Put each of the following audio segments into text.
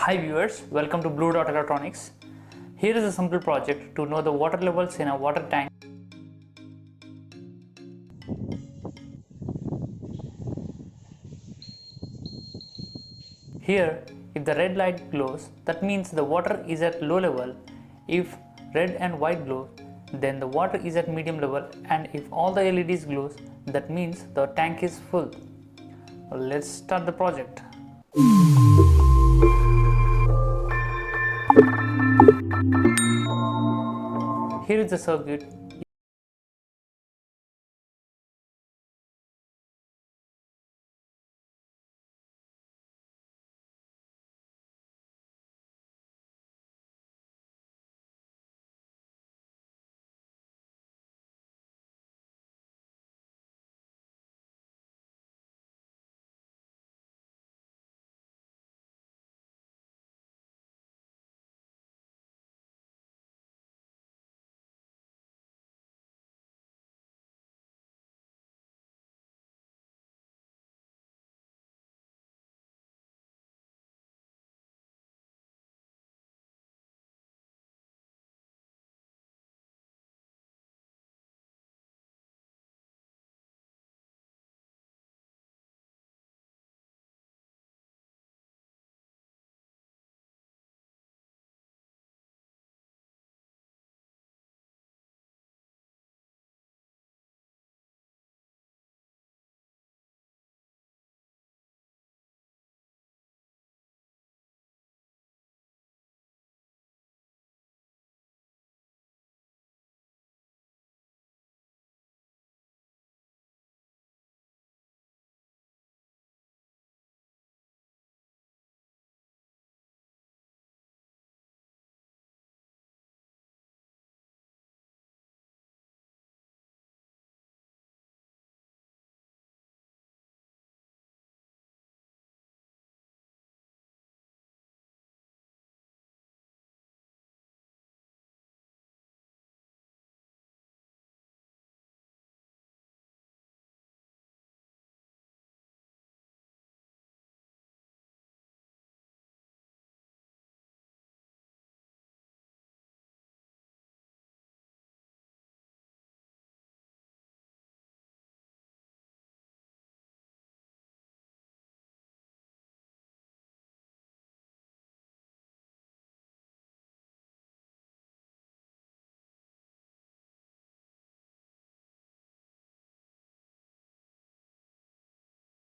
Hi viewers, welcome to Blue Dot Electronics. Here is a simple project to know the water levels in a water tank. Here, if the red light glows, that means the water is at low level. If red and white glow, then the water is at medium level, and if all the LEDs glows, that means the tank is full. Let's start the project. Here is the circuit.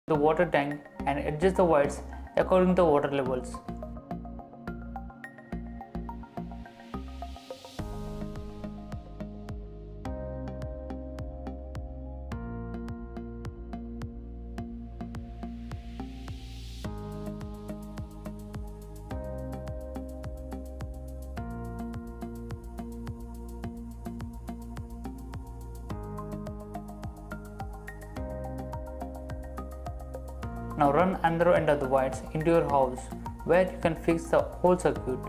The water tank and adjust the wires according to the water levels. Now run another end of the wires into your house where you can fix the whole circuit.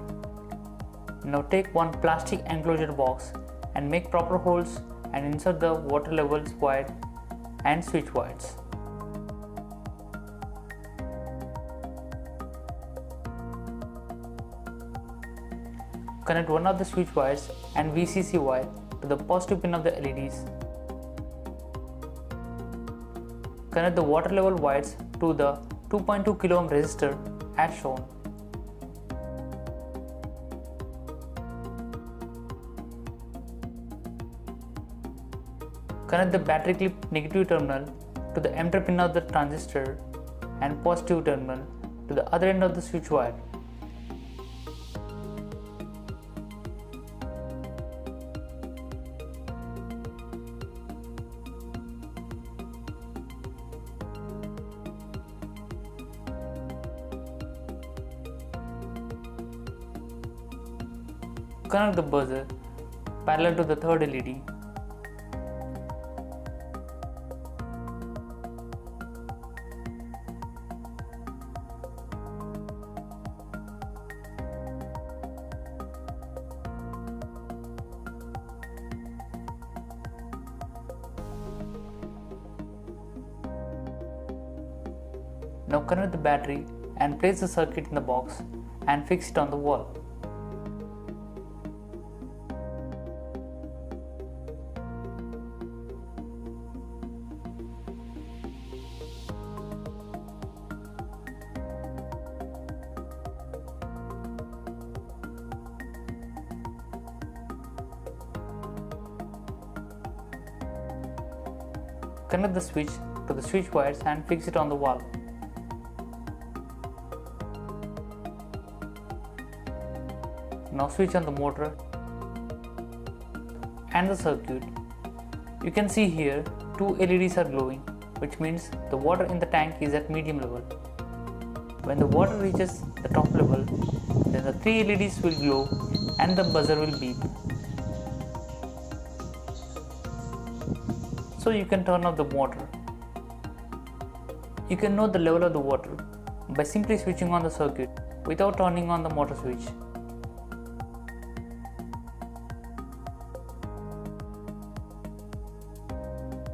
Now take one plastic enclosure box and make proper holes and insert the water levels wire and switch wires. Connect one of the switch wires and VCC wire to the positive pin of the LEDs. Connect the water level wires to the 2.2 kΩ resistor as shown. Connect the battery clip negative terminal to the emitter pin of the transistor and positive terminal to the other end of the switch wire. Connect the buzzer parallel to the third LED. Now connect the battery and place the circuit in the box and fix it on the wall. Connect the switch to the switch wires and fix it on the wall. Now switch on the motor and the circuit. You can see here two LEDs are glowing, which means the water in the tank is at medium level. When the water reaches the top level, then the three LEDs will glow and the buzzer will beep. So you can turn off the motor. You can know the level of the water by simply switching on the circuit without turning on the motor switch.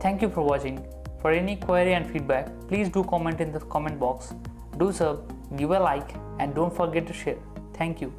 Thank you for watching. For any query and feedback, please do comment in the comment box. Do sub, give a like, and don't forget to share. Thank you.